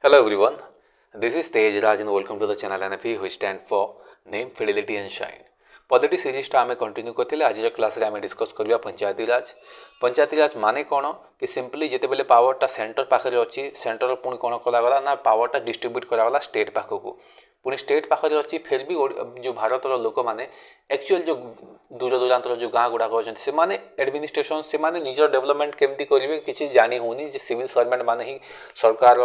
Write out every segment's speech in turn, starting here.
Hello everyone, this is Tej Raj and welcome to the channel NFP which stand for Name, Fidelity and Shine. Polity सीरीजटा आम continue करते आज class रे आम discuss करवा पंचायती राज माने कौन कि सिंपली जितेबाला पावरटा सेंटर पाखे अच्छी सेंटर पुणी कौन करागला ना पावरटा डिस्ट्रीब्यूट करागला स्टेट पाखक पुणी स्टेट पाखे अच्छी फिर भी जो भारतर लोक मैंने एक्चुअल जो दूर दूरांतर जो गाँ गुड़ाक अच्छे से एडमिनिस्ट्रेशन से निजर डेवलपमेंट केमती करेंगे किसी जानी होनी सिविल सर्वेंट मैंने ही सरकार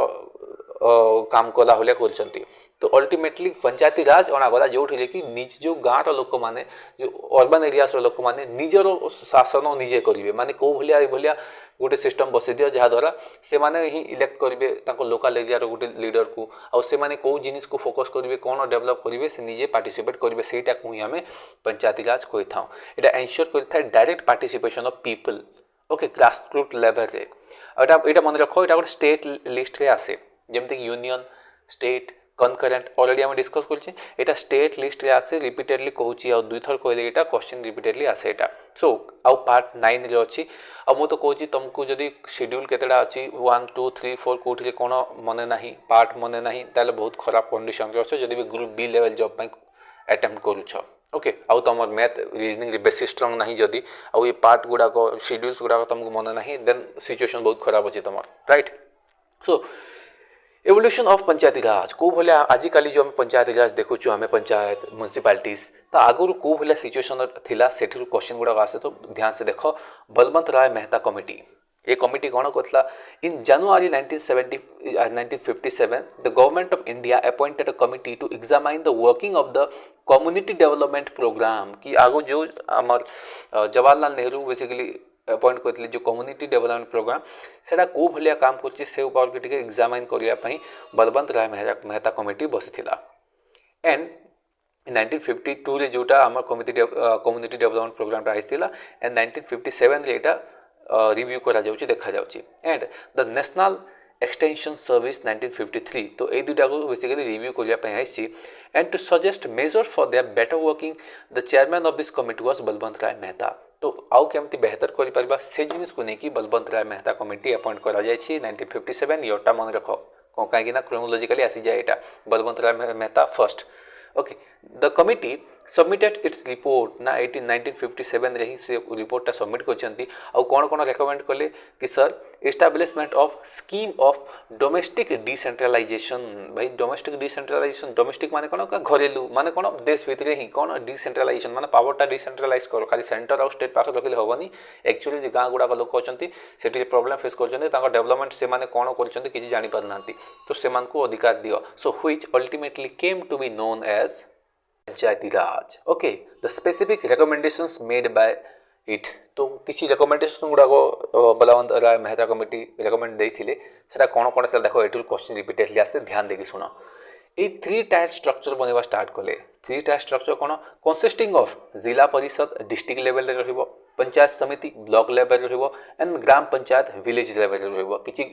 काम कला भाया कर तो अल्टीमेटली पंचायती राज अणागला जो कि निज जो गाँव लोक मैंने जो अर्बन एरियास लोक मैंने निजर शासन निजे करेंगे माने कौ भाया गोटे सिस्टम बसई दियो जहाँद्वारा से माने ही इलेक्ट करेंगे लोकाल एरिया गोटे लीडर को आउ से माने कौ जिनिस को फोकस करेंगे कौन डेभलप करेंगे से निजे पार्टिसिपेट करेंगे सेटा को ही आम पंचायती राज कही था यहाँ एनश्योर करता है direct participation of people okay grassroot level रे यहाँ मन रख यहाँ गोटे स्टेट लिस्ट रे आसे जमती यूनियन स्टेट कनकरेंट ऑलरेडी आम डिस्कस कर स्टेट लिस्ट रे आसे रिपीटेडली कहूँ आ दुई थर कहले यहाँ क्वेश्चन रिपीटेडली आसे यहाँ सो आउ पार्ट 9 रे अच्छी आ मु तो कहूँ तुमको जदि शेड्यूल केतेटा अच्छी 1 2 3 4 कौटी कौन मन ना पार्ट मन ना ताले बहुत खराब कंडीशन रे अच्छे जदि group B level job attempt करुछ ओके आउ तुम मैथ रीजनिंग रे बेसी स्ट्रांग नहीं जदि आउ ये पार्ट गुड़ाक शेड्यूल्स गुड़ाक तुमको मन ना देन सिचुएशन बहुत खराब अच्छे तुम right so evolution of Panchayati राज कौ भाया आजिकल जो आम पंचायती राज देखु आम पंचायत म्युनिसिपालिटीज तो आगुरी कौ भाया सिचुएशन थिला सेठी क्वेश्चन गुड़ाक आसे तो ध्यान से देख बलवंत राय मेहता कमिटी ये कमिटी कौन करता in January 1957 the government of India appointed a committee to examine the working of the community development programme कि आगो जो आम जवाहरलाल नेहरू बेसिकली अपॉइंट करते जो कम्युनिटी डेवलपमेंट प्रोग्राम से कौ भाया काम कर एग्जामाइन करने बलवंत राय मेहता कमिटी बसीला एंड 1952 रे जोटा आम कम्युनिटी डेवलपमेंट प्रोग्राम आईला एंड 1957 रे यहाँ रिव्यू करा देखा and the national extension service 1953 तो ये दुटा को बेसिकली रिव्यू करने आई and to suggest major for their better working the chairman of this committee was Balwant Rai Mehta तो आउ केमती बेहतर कर से जिनिस को लेकिन बलवंत राय मेहता कमिटी अपॉइंट करा 1957 इयरटा मन रख कहीं क्रोनोलॉजिकली आसी जाए यहाँ Balwant Rai Mehta first okay the committee submitted its report ना 1957 रही से रिपोर्टा सबमिट करछंती आ कौन कौन रेकमेंड कले कि सर establishment of scheme of domestic decentralisation भाई डोमेस्टिक डिसेंट्रलाइजेशन डोमेस्टिक माने कौन का घरेलू माने कौन देश भितर ही कौन डिसेंट्रलाइजेशन माने पावरटा डिसेंट्रलाइज कर खाली सेंटर और स्टेट पाखे रखिले होबनी एक्चुअली जे गाँ गुड़ाक लोक अच्छी से प्रॉब्लम फेस कर डेवलपमेंट से माने कौन कर किसी जानी पारना तो से अधिकार दियो so which ultimately came to be known as Panchayati Raj okay the specific recommendations made by it तो किसी रिकमेंडेशन गुड़ाक बलवंत राय मेहता कमिटी रिकमेंड देते से कौन कौन से देख ये क्वेश्चन रिपीटेडली आसे ध्यान देकी शुण ये 3 टायर स्ट्रक्चर बनवा स्टार्ट कले 3 टायर स्ट्रक्चर कौन कंसिस्टिंग ऑफ जिला परिषद डिस्ट्रिक्ट लेवल रे पंचायत समिति ब्लॉक लेवल रे and gram panchayat village level रे किसी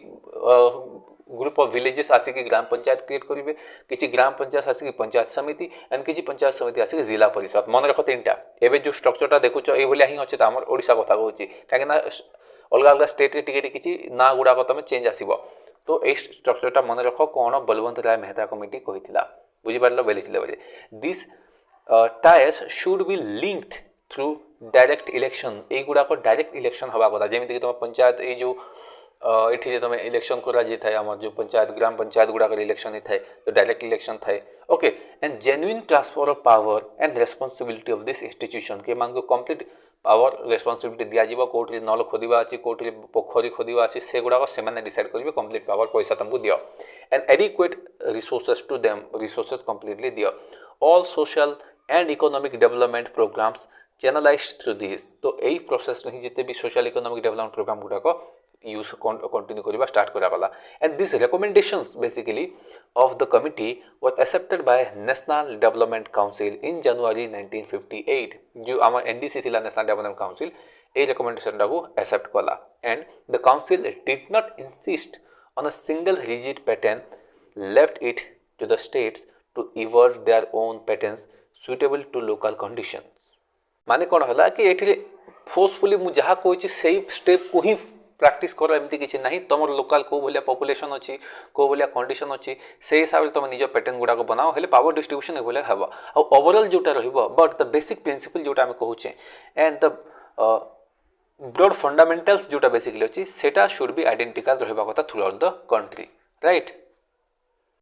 group of villages Ashik gram panchayat create करेंगे किसी ग्राम पंचायत आसिक पंचायत समिति एंड किसी पंचायत समिति आसिक जिला परिषद मन रख 3टा एवं जो स्ट्रक्चरटा देखुच ये ही अच्छे तो आम ओडिशा कथा कहूँ कहीं अलग अलग स्टेट रे किसी ना गुड़ाक तुम चेंज आसो तो ये स्ट्रक्चरटा मन रख कौन बलवंत राय मेहता कमिटी कही बुझीपार village level this tiers should be linked through direct election ये गुड़ाक डायरेक्ट इलेक्शन हवा कथा जमीक तुम पंचायत ये जो ये तुम इलेक्शन कराए आम जो पंचायत ग्राम पंचायत गुड़ाक इलेक्शन थाए तो डायरेक्ट इलेक्शन थाए okay and genuine transfer of power and responsibility of this institution के मान कंप्लीट पावर रेस्पॉन्सिबिलिटी दिज्व कौटी नल खोदा अच्छी कौटी पोखरी खोदा अच्छी से गुड़ाक से डिसाइड करेंगे कंप्लीट पावर पैसा तुमको दियो and adequate resources to them resources completely दियो all social and economic development programmes channelise through this तो यही प्रोसेस ही जिते भी सोशल इकोनॉमिक डेवलपमेंट प्रोग्राम गुड़ाक यूज कंटिन्यू करवा स्टार्ट करागला and this recommendations basically of the committee were accepted by national development council in January 1958 जो आम एनडीसी थिला नेशनल डेवलपमेंट काउंसिल ये रिकमेंडेशन को एक्सेप्ट कला and the council did not insist on a single rigid pattern left it to the states to evolve their own patterns suitable to local conditions माने कौन है कि ये forcefully मुझे जहाँ कही से स्टेप को ही प्रैक्टिस कर एमती किसी ना तुम लोकल कौ भाया पॉपुलेशन अच्छी कौ भाया कंडीशन अच्छी से हिसाब से तुम निज पैटर्न गुड़ाक बनाओ हेल्ले पावर डिस्ट्रीब्यूशन भाया हम ओवरऑल जोटा रट द बेसिक प्रिंसिपल जोटा आम कहूचे एंड द ब्रॉड फंडामेंटल्स जोटा बेसिकली अच्छी सेटा शुड बी आइडेंटिकल रहा कथा through out the country right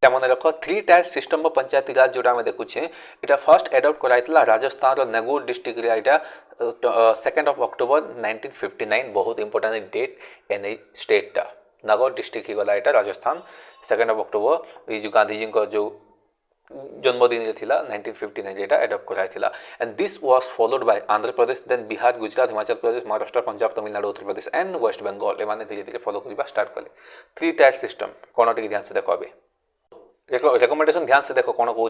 मन रख 3 टायर सिस्टम पंचायती राज जोटा आम देखुचे यहाँ फर्स्ट एडप्ट कराइला राजस्थान नगौर डिस्ट्रिक्ट यहाँ 2 अक्टोबर 1959 बहुत इंपोर्टेंट डेट एन स्टेटा नगौर डिस्ट्रिक्ट ही गला यहाँ राजस्थान 2 अक्टोबर ये गांधीजी जो जन्मदिन थी 1959 जेटा एडप्ट कराइला and this was followed by Andhra Pradesh then Bihar Gujarat Himachal Pradesh Maharashtra Punjab Tamil Nadu Uttar Pradesh and West Bengal एमाने धीरे धीरे फॉलो करवा स्टार्ट कले 3 टायर सिस्टम कौन टे ध्यान से देख अभी रेकमेंडेशन ध्यान से देखो कौन कहूँ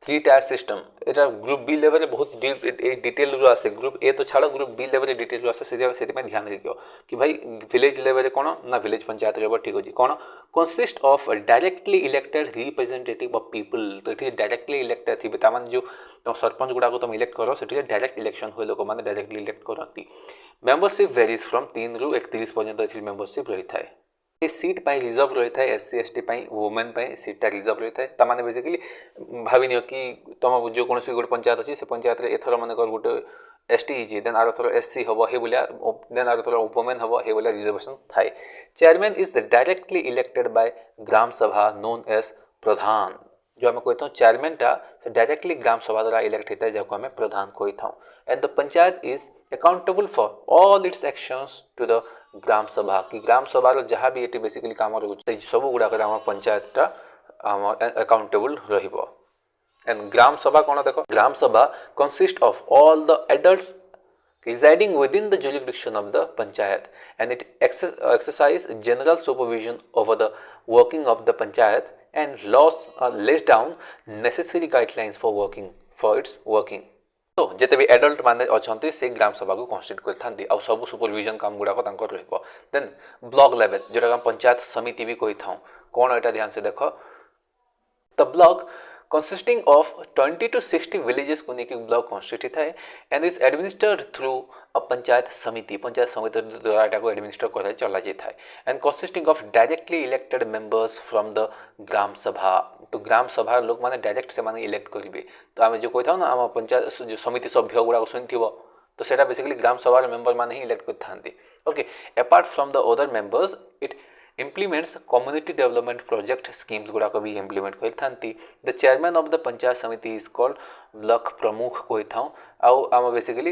3 टायर सिस्टम यहाँ ग्रुप बी लेवल बहुत डिटेल रू आसे ग्रुप ए तो छाड़ ग्रुप बी लेवल डिटेल आसे से ध्यान रखियो कि भाई विलेज लेवल कौन ना विलेज पंचायत रहा ठीक अच्छे कौन consist of directly elected representative of people तो ये डायरेक्टली इलेक्टेड थी तामान जो तुम सरपंच गुड़ाक तुम इलेक्ट कर से डायरेक्ट इलेक्शन हुए लोक मैंने डायरेक्टली इलेक्ट करती मेंबरशिप वेरीज फ्रॉम 3 रू 31 पर्यंत मेंबरशिप रही है ये सीट पाई रिजर्व रही है SC ST वुमेन सीटा रिजर्व रही है ताने बेसिकली भाव नि कि तुम जो कौन गोटे पंचायत अच्छी से पंचायत एथर मन गोटे ST देन आर थर SC हम हे भाया देन आर थर वुमेन हम हे भाया रिजर्वेशन थाए chairman is directly elected by Gram Sabha known as प्रधान जो आम कही चेयरमैनटा से डायरेक्टली ग्राम सभा द्वारा इलेक्ट होता है जहाँ आम प्रधान कही था and the panchayat is accountable for all its actions to the Gram Sabha कि ग्राम सभा जहाँ भी ये बेसिकली काम रोचे सब गुड़ाक आम पंचायतटा आम अकाउंटेबल रहिबो एंड ग्राम सभा कौन देख ग्राम सभा consist of all the adults residing within the jurisdiction of the panchayat and it exercise general supervision over the working of the panchayat and lays down necessary guidelines for its working तो जिते भी adult माने अच्छे से ग्राम सभा को constitute करते आ सब सुपरविजन काम गुड़ाक देन ब्लॉक लेवल जोटा पंचायत समिति भी कही था कौन यहाँ ध्यान से देख the block consisting of 20 to 60 villages को लेकर ब्लॉक कॉन्स्टिट्यूट है and is administered through a panchayat samiti द्वारा को एडमिनिस्टर कर चला जाता है and consisting of directly elected members from the Gram Sabha तो ग्राम सभा लोक मैंने डायरेक्ट से माने इलेक्ट करेंगे तो आम जो कही था ना आम पंचायत जो समिति सभ्य गुड़ाक शुणी तो सेटा बेसिकली ग्राम सभा मेंबर मैंने ही इलेक्ट करते okay apart from the other members it implements community development project schemes गुड़ाक भी implement करथांती the chairman of the panchayat समिति is called ब्लॉक प्रमुख कही था आम बेसिकली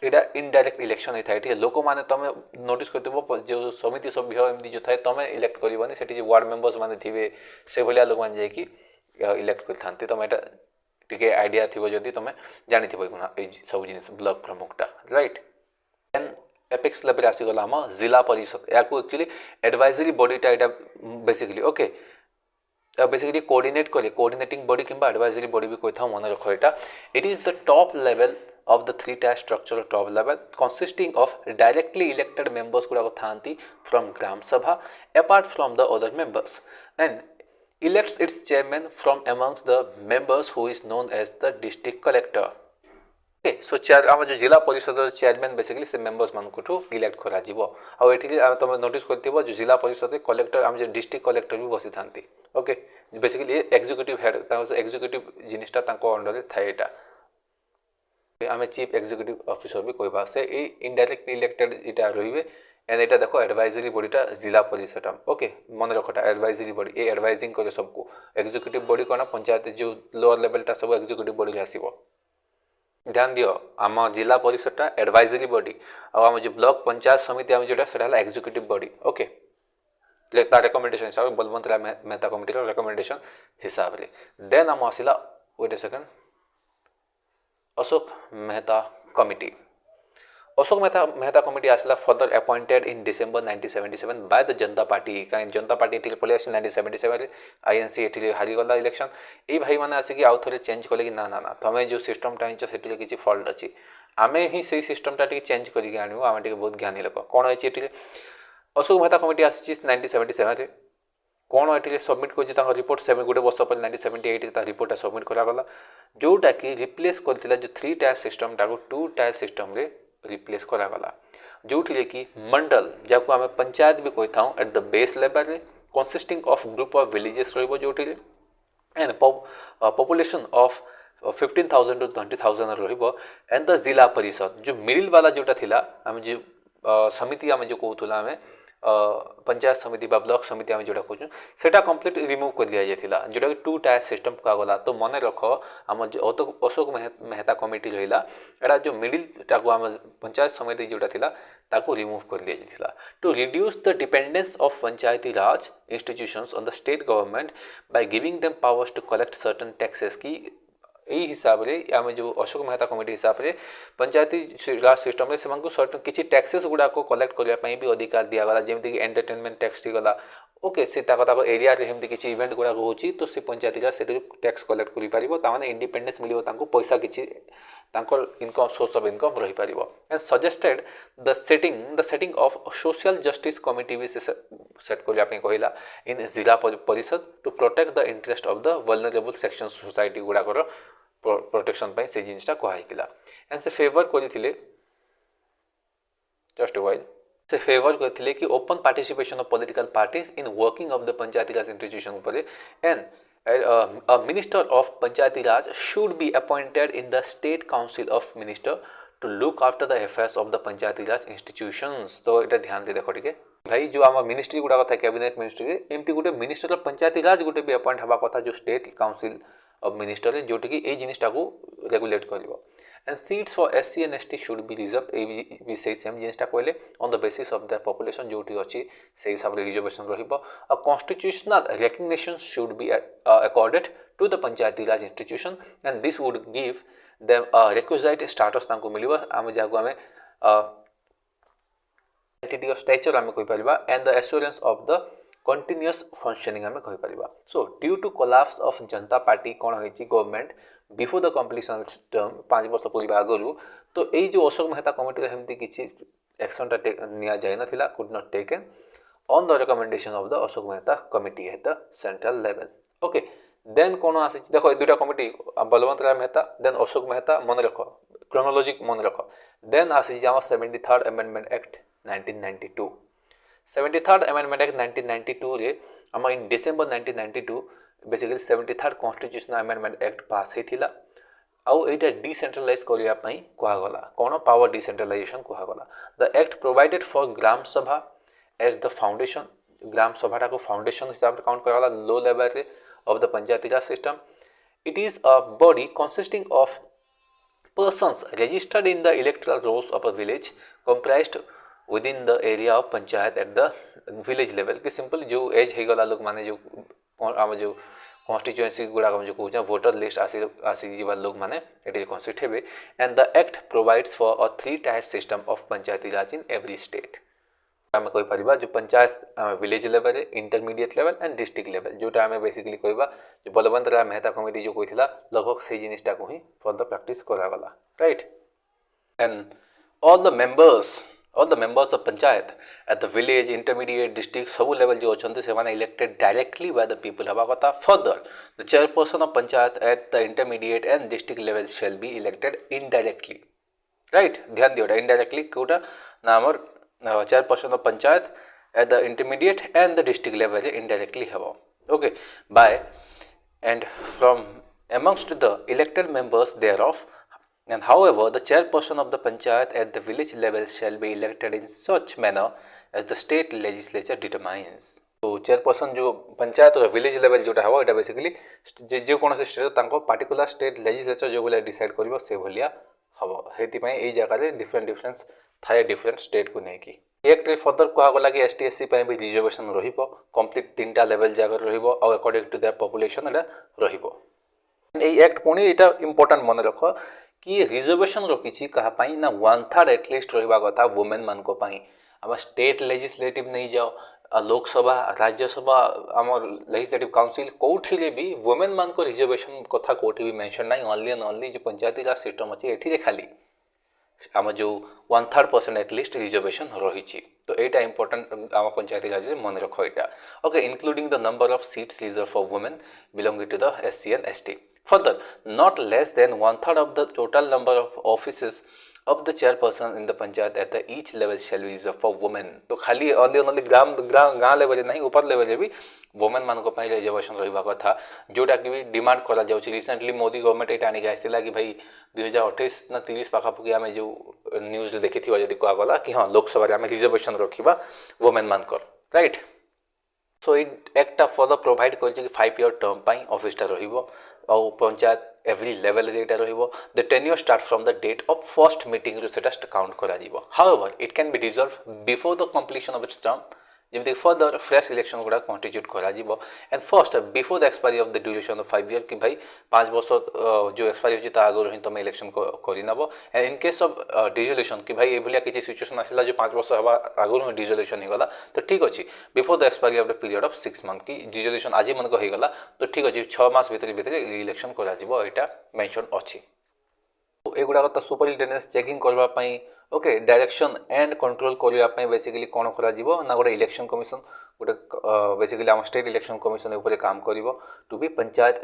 यहाँ इनडायरेक्ट इलेक्शन होता है ठीक है लोक मैंने तुम नोटिस कर जो समिति सभ्य एमती जो थाए तुम इलेक्ट करनी से वार्ड मेंबर्स मैंने थे से भाया लोक मैंने जाकि इलेक्ट करथांती तुम यहाँ टे आइडिया थी जदि तुम जानी सब जिन ब्लॉक प्रमुखटा राइट देन एपेक्स लेवल आसीगला आम जिला परिषद या एक्चुअली एडवाइजरी बॉडीटा यहाँ बेसिकली ओके बेसिकली कोऑर्डिनेट करे कोऑर्डिनेटिंग बॉडी किंबा एडवाइजरी बॉडी भी कही था मन रख यहाँ it is the top level of the 3 tier structure top level consisting of directly elected members गुड़ाक थांती from gram sabha apart from the other members and elects its chairman from amongst the members who is known as the district collector okay so आम जो जिला परिषद chairman basically से members मान को elect करा तुम notice कर जो जिला परिषद कलेक्टर आम जो डिस्ट्रिक्ट कलेक्टर भी बसी था okay basically executive head executive जिनिसटा अंडर थाए आम चीफ एक्जिक्यूटिव ऑफिसर भी कहवा से इनडायरेक्ट इलेक्टेड यहाँ रे एंड यहाँ देख एडवाइजरी बॉडीटा जिला परिषद ओके मन रखा एडवाइजरी बॉडी ये एडवाइजिंग करे सबको एक्जिक्यूटिव बॉडी कौन पंचायत जो लोअर लेवलटा सब एक्जिक्यूटिव बॉडी आसो ध्यान दियो आम जिला परिषदटा एडवाइजरी बॉडी आम जो ब्लॉक पंचायत समिति आम जोटा से एक्जिक्यूटिव बॉडी ओके तार रेकमेंडेशन हिसाब से बलवंत राय मेहता कमिटी रेकमेंडेशन हिसाब से देन आम आसला wait a second Ashok Mehta committee Ashok Mehta committee आसला further appointed in December 1977 by the Janata Party कहीं जनता पार्टी ये पलि आस 1977 INC ये हारीगला इलेक्शन ये भाई मैंने आसिक आउ थे चेंज कले कि ना ना ना तुम जो सिस्टमटा आनीच से किसी फल्ट अच्छी आम ही से सिस्टमटा चेंज करके आणव आम बहुत ज्ञानी लोक कौन होती अशोक मेहता कमिटी आसी 1977 कौन ये सबमिट कर रिपोर्ट गोटे वर्ष पर 1978 रिपोर्टा सबमिट करागला जोटा कि रिप्लेस कर जो 3 टायर सिस्टमटा को 2 टायर सिस्टम रे रिप्लेस करागला जो कि मंडल जहाँ आम पंचायत भी कही था at the base level consisting of group of villages जो एंड पॉपुलेशन ऑफ 15,000 to 20,000 रहिबो एंड द जिला परिषद जो मिडिल वाला जोटा थिला आम जो समिति आम जो कहूला आम पंचायत समिति बा ब्लॉक समिति आम जोटा कहूँ सेटा कंप्लीट रिमूव कर दिया जाता जोटा कि 2 टायर सिस्टम कगला तो मन रख आम अशोक मेहता कमिटी रहा एटा जो मिडिल टाक आम पंचायत समिति जोटा थिला ताको रिमूव कर दिया जाता to reduce the dependence of Panchayati Raj institutions on the state government by giving them powers to collect certain taxes की यही हिसाब से आम जो अशोक मेहता कमिटी हिसाब से पंचायती राज सिस्टम से सर्टेन किसी टैक्सेस गुड़ाक कलेक्ट करने भी अधिकार दिगला जमीक एंटरटेनमेंट टैक्स गला ओके से एरिया एमती किसी इवेंट गुड़ाक हो तो सी पंचायती राज से टैक्स कलेक्ट कर इंडिपेंडेंस मिल पैसा किसी इनकम सोर्स ऑफ इनकम रही पार and suggested the setting of social justice committee भी से सेट करने कहला in Zila Parishad to protect the interest of the vulnerable section society गुड़ाकर प्रोटेक्शन से जिनसा कहला एंड से फेवर करते जस्ट वाइल से फेवर करते कि open participation of political parties in working of the Panchayati Raj institution and a minister of Panchayati Raj should be appointed in the state council of minister to look after the affairs of the Panchayati Raj institutions। तो ये ध्यान दे देखो ठीक है भाई जो आम ministry गुड़ा था कैबिनेट मिनिस्ट्री एमती गोटे मिनिस्टर ऑफ पंचायती राज गोटे भी अपॉइंट हवा कथा जो स्टेट काउंसिल ऑफ मिनिस्टर जोटि कि जिनिसटा को रेगुलेट कर and seats for SC and ST should be reserve भी से सेम जिनिसटा कहले on the basis of the population जोटी अच्छी से हिसाब से रिजर्वेशन रहिबो a constitutional recognition should be accorded to the Panchayati Raj institution and this would give them requisite status तांको मिलिबो आम जाको आम एंटिटी ऑफ स्टैचर आम कहि परिबा and the assurance of the continuous functioning आम कहि परिबा so due to collapse of Janata Party कोन होइछि government before the completion term 5 वर्ष पूर्व आगु तो यही जो अशोक मेहता कमिटी एमती किसी एक्शनटा निया जाय नथिला could not taken on the recommendation of the Ashok Mehta committee at the central level okay then कौन आसी देखो दुटा कमिटी बलवंत राय मेहता देन अशोक मेहता मन रख क्रोनोलॉजी मन रख देन आसी 73rd amendment act 1992 73rd amendment act 1992 रे आम in December 1992 basically 73rd constitutional amendment act pass होता आउ एटा डिसेंट्रलाइज करने कहगला कौन पावर डिसेंट्रलाइजेशन कहगला the act provided for Gram Sabha as the foundation ग्राम सभा को फाउंडेशन हिसाब से काउंट कराला low level ray of the Panchayati Raj system it is a body consisting of persons registered in the electoral rolls of a village comprised within the area of panchayat at the village level कि simple जो as हो गला लोग माने जो आम जो constituency गुड़ाक जो कहूँ वोटर लिस्ट आसी जीवा लोग माने एटी कनसिस्ट हेबे and the act provides for a 3 tier system of Panchayati Raj in every state आम कहि परिबा जो panchayat village level intermediate level and district level जोटा आम बेसिकली कहबा जो बलवंत राय मेहता कमिटी जो कहिथिला लगभग से जिनिसटा को ही फॉर द प्रैक्टिस करागला right and all the members of panchayat at the village intermediate district सब लेवल जो अच्छे से elected directly by the people हवा कथा further the chairperson of panchayat at the intermediate and district level shall be elected indirectly right ध्यान दियो indirectly कोटा ना आमर chairperson of panchayat at the intermediate and the district level indirectly हेबो okay by and from amongst the elected members thereof and however the chairperson of the panchayat at the village level shall be elected in such manner as the state legislature determines तो chairperson जो पंचायत और village level जोटा हवा एटा basically जे कौन से state तांको particular state legislature जो बोले डिसाइड करबो से भलिया हबो हेति पय एई जगह रे डिफरेंस थाए डिफरेंट स्टेट को नेकी एक फर्दर कहा गला कि ST SC पय भी रिजर्वेशन रहिबो कंप्लीट 3टा लेवल जगह रहिबो और अकॉर्डिंग टू दैट पॉपुलेशन एटा रहिबो এই एक्ट पुणी এটা इम्पोर्टाट मन रख कि रिजर्वेशन रखी क्या ना 1/3 एटलिस्ट रहा कथा वुमेन मान आम स्टेट लेजिस्लेटिव नहीं जाओ लोकसभा राज्यसभा आम लेजिस्लेटिव काउंसिल कौटी भी वुमेन मान रिजर्वेशन कथा कौटी भी मेंशन ना ओनली एंड ओनली जो पंचायती राज सिस्टम अच्छे ये खाली आम जो 1/3% एटलिस्ट रिजर्वेशन रही तो यहाँ इंपोर्टेंट आम पंचायती राज मन रख यहाँ okay including the number of seats reserved for women belonging to the SC and ST Further, not less than 1/3 of the total number of offices of the chairperson in the panchayat at the each level shall be reserved for women. तो खाली only गाँ level नहीं ऊपर level भी women मान reservation रहा कथा जोटा कि भी डिमांड करा जाउछि रिसेंटली मोदी गवर्नमेंट एटा आनी आसिला कि भाई 2028 ना 30 पाखापाखि आम जो न्यूज देखी जदि कहगला कि हाँ लोकसभा आम रिजर्वेशन रखा वुमेन मानकर राइट सो एक्टा फर्दर प्रोवाइड कर 5 year टर्म पर ऑफिसटा और पंचायत एवरी लेवल रेटा the tenure start from the date of first meeting सेटा काउंट करा however it can be reserve before the completion of its term जमी फर्दर फ्रेश इलेक्शन गुड़ा कन्स्टिट्यूट करा and first before the expiry of the duration of 5 year कि भाई 5 वर्ष जो expiry होता आगु ही तुम इलेक्शन करनब and in case of dissolution कि भाई ये किसी सिचुएशन आसला जो 5 वर्ष हवा आगु ही डिजोल्यूशन होगला तो ठीक अच्छे before the expiry of the period of 6 months कि डिजोल्यूशन आज मन को होगला तो ठीक अच्छे 6 मास भितर इलेक्शन करा मेंशन अच्छी एगुड़ा तो सुपरिटेडेंस चेकिंग करने ओके डायरेक्शन एंड कंट्रोल करने बेसिकली कौन करा ना गोटे इलेक्शन कमिशन गोटे बेसिकली आम स्टेट इलेक्शन कमिशन उपर काम कर to be panchayat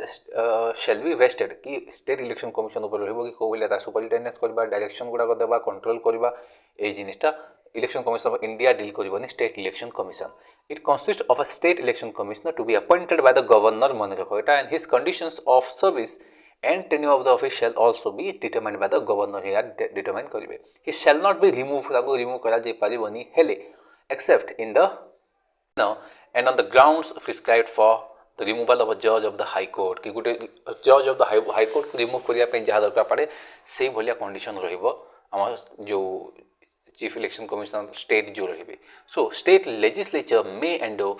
shall be vested कि स्टेट इलेक्शन कमिशन उपर रही कि कौन सुपरिटेडेंस करवा डायरेक्शन गुड़ाक देवा कंट्रोल करवा ये जिनिसटा election commission of India deal करनी state election commission it consist of a state election commissioner to be appointed by the governor मन रख and his conditions of service and tenure of the office shall also be determined by the governor here determine करिवे he shall not be removed ताको remove करा जे पारिबनी हेले except in the now and on the grounds prescribed for the removal of a judge of the high court कि गुटे judge of the high court को remove करिया पे जहा दरकार पड़े सेही भलिया कंडीशन रहिबो हमर जो chief election commissioner state जो रहिबे so state legislature may endow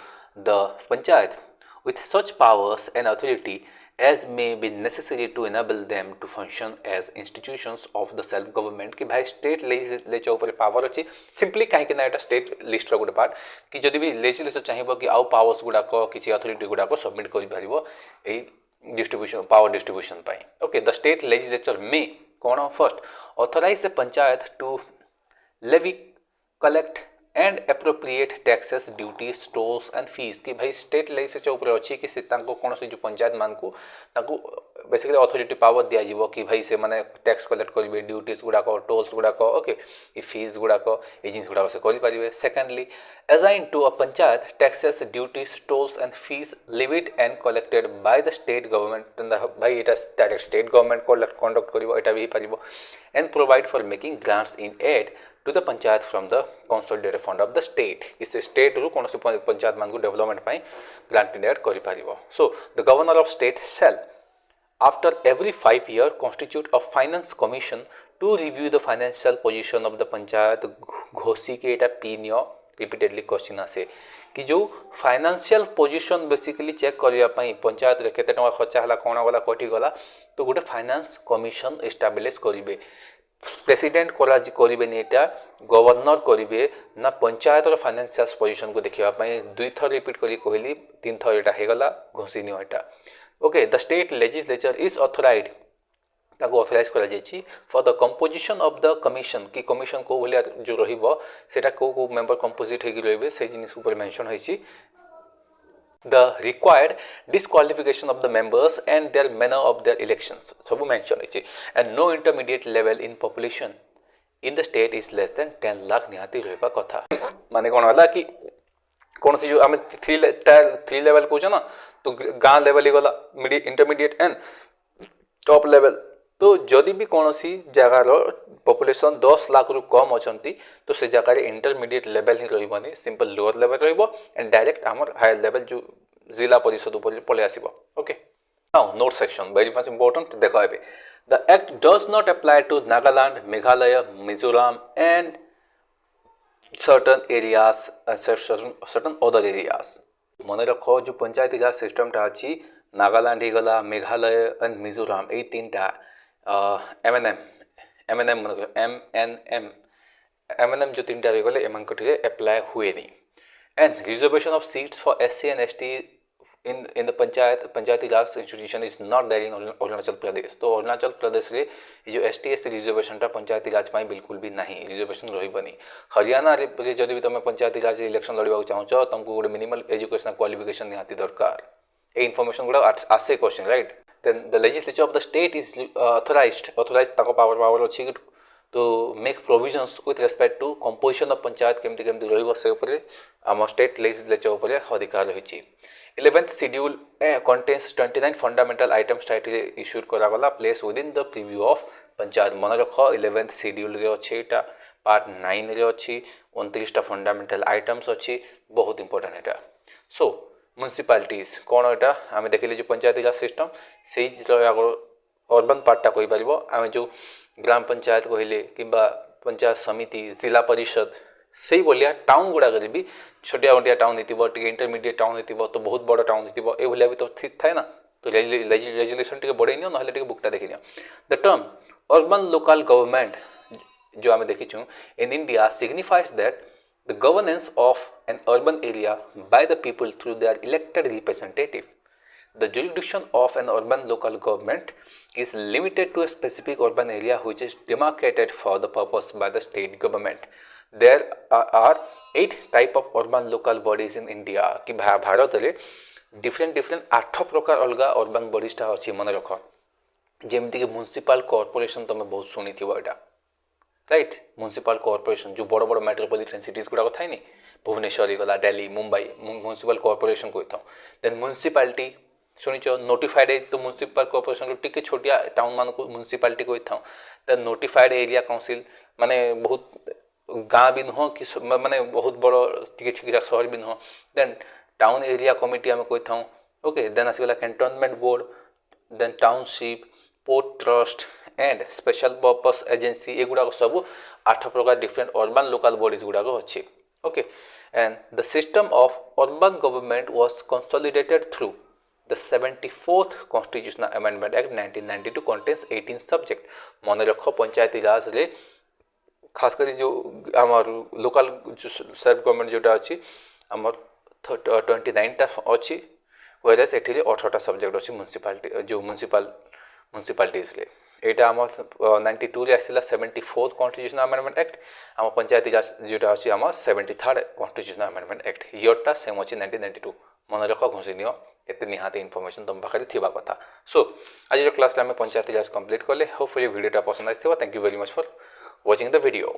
the panchayat with such powers and authority as may be necessary to enable them to function as institutions of the self government कि भाई state legislature ऊपर power अच्छी simply कहीं ना state list गोटे part कि जदि भी लेजिस्लेचर चाहिए कि आउ पावर्स गुड़ाक किसी अथॉरिटी गुड़ाक सबमिट कर distribution power distribution okay the state legislature may कौन first authorise the panchayat to levy collect and appropriate taxes duties tolls and fees कि भाई स्टेट लेजिस्लेचर ऊपर अच्छी कि कौन से जो पंचायत मान को बेसिकली अथॉरिटी पावर दिया जीवो कि भाई से माने टैक्स कलेक्ट करेंगे ड्यूटीज गुड़ाक टोल्स गुड़ाक ओके ये फीस गुड़ाक ये जिन गुड़ाक से करेंगे secondly assign to a panchayat taxes duties tolls and fees levied and collected by the state government भाई यहाँ डायरेक्ट स्टेट गवर्नमेंट कंडक्ट कर भी पार and provide for making grants in aid to the panchayat from the consolidated fund of the state इस state रू कौन से पंचायत मान को डेवलपमेंट पाई ग्रांट इंडेड करि पारिबो सो the governor of state shall after every 5 year constitute a finance commission to review the financial position of the panchayat Ghoshi के एटा पीनियो रिपीटेडली क्वेश्चन आसे कि जो फाइनेंशियल पोजीशन बेसिकली चेक करिया पई पंचायत रे केते टका खर्चा हला कोना वाला कोठी गला तो गोटे फाइनेंस कमिशन एस्टाब्लिश करिवे प्रेसिडेंट करेनि यहाँ गवर्नर करेंगे ना पंचायत फाइनेंशियल पोजिशन को देखापी 2 थर रिपीट करी कहली 3 थर यहाँ होगला घोषी नियो यहाँ okay the state legislature is authorised ताको ऑथराइज करा जायछि for the composition of the commission कि कमिशन को भलिया जो रहिबो सेटा को मेंबर कंपोजिट होगी रहिबे से जिनिस ऊपर mention होइछि the required disqualification of the members and their manner of their elections सब mention होइछि and no intermediate level in population in the state is less than 10 lakh निहाती रहबा कथा माने कोन होला कि कोन से जो हम 3 लेवल को ना तो गां लेवल गला इंटरमीडिएट एंड टॉप लेवल तो जदि भी कौन सी जगार पॉपुलेशन 10 लाख रु कम अछंती तो से जगार इंटरमीडिएट लेवल ही रहिबनी सिंपल लोअर लेवल रहिबो एंड डायरेक्ट हमर हायर लेवल जो जिला परिषद ऊपर पले आसीबो okay now note section very much important देखो एबे the act does not apply to Nagaland Meghalaya Mizoram and certain areas certain other areas मन रखो जो पंचायती राज सिस्टमटा अछि नागालैंड ही गला मेघालय एंड मिजोरम ए तीनटा एमएनएम जो तीनटा रही गले एम एप्लाय हुए नहीं and reservation of seats for SC and ST in the Panchayati Raj institution is not there in Arunachal Pradesh तो अरुणाचल प्रदेश रे जो एसटी एससी रिजर्वेशनटा पंचायती राज पाई बिल्कुल भी नहीं रिजर्वेशन रही हरियाणा रे जदि भी तुम पंचायती राज इलेक्शन लड़वा चाहूच तुमको गोटे मिनिमल एजुकेशनल क्वालिफिकेशन निहाती दरकार ए इनफॉरमेशन गुड़ा आसे question right then the legislature of the state is authorized ताको पावर अच्छी to make provisions with respect to composition of panchayat केमती केमती रहिबो से ऊपर आम स्टेट लेजिस्लेचर ऊपर अधिकार रही 11th schedule contains 29 fundamental items title issued करागला place within the preview of panchayat मन रख 11th schedule रे अछि एटा पार्ट 9 रे अछि 29 टा फंडामेंटल आइटम्स अछि बहुत इंपोर्टेंट एटा सो म्युनिसिपालिटीज कोन एटा आमे देखिले जो पंचायती राज सिस्टम सेही अर्बन पार्टा कहि परिबो आमे जो ग्राम पंचायत कहले किबा पंचायत समिति जिला परिषद सही बोलिया टाउन गुड़ा भी छोटिया मोटिया टाउन होती टे इंटरमीडिएट टाउन होती तो बहुत बड़ टाउन होती ए भी तो ठीक थाए ना तो लेजिस्लेशन टे बढ़े नियो नहले टे बुकटा देखि नियो the term urban local government जो आमे देखिछु in India signifies that the governance of an urban area by the people through their elected representative The jurisdiction of an urban local government is limited to a specific urban area which is demarcated for the purpose by the state government. There are 8 type of urban local bodies in India कि भारत रे different 8 प्रकार अलगा urban bodies टा अछि मन रख जेमति कि municipal corporation तमे बहुत सुनी थिबो एटा राइट म्युनिसिपल कॉर्पोरेशन जो बड़ बड़ मेट्रोपॉलिटन सिटीज गुडा थाई नि भुवनेश्वर गला दिल्ली मुंबई म्युनिसिपल कॉर्पोरेशन को था देन म्युनिसिपालिटी शुणिच नोटिफाइड तो म्युनिसिपल कॉर्पोरेशन टिके छोटिया टाउन मान को म्युनिसिपालिटी को था देन नोटिफाइड एरिया काउंसिल माने बहुत गाँ भी नुह कि माने बहुत बड़ टिके छिका शहर भी नुह देन टाउन एरिया कमिटी आम कोई था ओके देन आसीगला cantonment board then township port trust and special purpose agency एगुड़ा सब 8 प्रकार डिफरेंट अर्बन लोकल बॉडीज गुड़ाक अच्छे okay and the system of urban government was consolidated through The 74th Constitutional Amendment Act 1992 contains 18 subject. मन रख पंचायती राज रे खास कर जो आमर लोकल सेल्फ गवर्नमेंट जोटा अछि आमर 29 टा अछि व्हेरेस एठी 18 टा सब्जेक्ट अछि म्युनिसिपालिटी जो म्युनिसिपालिटीज रे एटा आम 92 रे आसिला 74th Constitutional Amendment Act आम पंचायती राज जोटा अछि आम 73rd Constitutional Amendment Act year टा सेम अछि 1992 मन रख घोषि नियो एते निहाते इनफॉरमेशन तुम पाखे थिबा कथा सो आज जो क्लास रे हम पंचायती राज कंप्लीट करले होपफुली वीडियोटा पसंद आइथिबा thank you very much for watching the video.